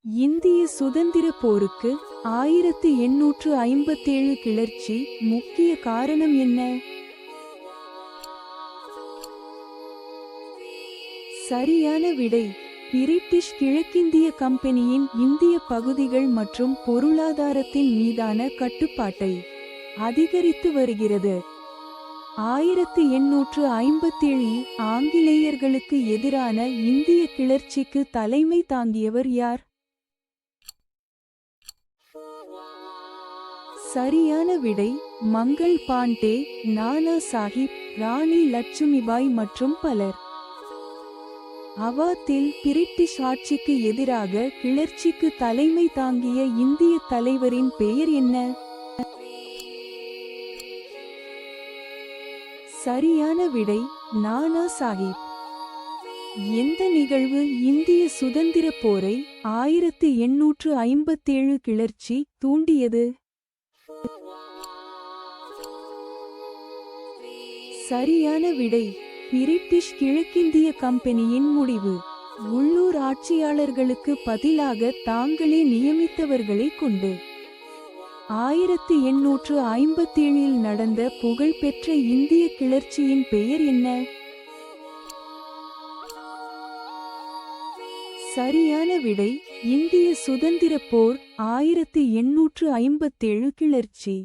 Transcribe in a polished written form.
இந்திய சுதந்திரப் போருக்கு 1857 கிளர்ச்சி முக்கிய காரணம் என்ன? சரியான விடை பிரிட்டிஷ் கிழக்கிந்திய கம்பெனியின் இந்திய பகுதிகள் மற்றும் பொருளாதாரத்தின் மீதான கட்டுப்பாட்டை அதிகரித்து வருகிறது. 1857 ஆங்கிலேயர்களுக்கு எதிரான இந்திய கிளர்ச்சிக்கு தலைமை தாங்கியவர் யார்? சரியான விடை மங்கள் பாண்டே, நானா சாஹிப், ராணி லட்சுமிபாய் மற்றும் பலர். அவாத்தில் பிரிட்டிஷ் ஆட்சிக்கு எதிராக கிளர்ச்சிக்கு தலைமை தாங்கிய இந்திய தலைவரின் பெயர் என்ன? சரியான விடை நானா சாஹிப். எந்த நிகழ்வு இந்திய சுதந்திரப் போரை 1857 கிளர்ச்சி தூண்டியது? சரியான விடை பிரிட்டிஷ் கிழக்கிந்திய கம்பெனியின் முடிவு. உள்ளூர் ஆட்சியாளர்களுக்கு பதிலாக தாங்களே நியமித்தவர்களை கொண்டு 1857 நடந்த புகழ்பெற்ற இந்திய கிளர்ச்சியின் பெயர் என்ன? சரியான விடை இந்திய சுதந்திரப் போர் 1857 கிளர்ச்சி.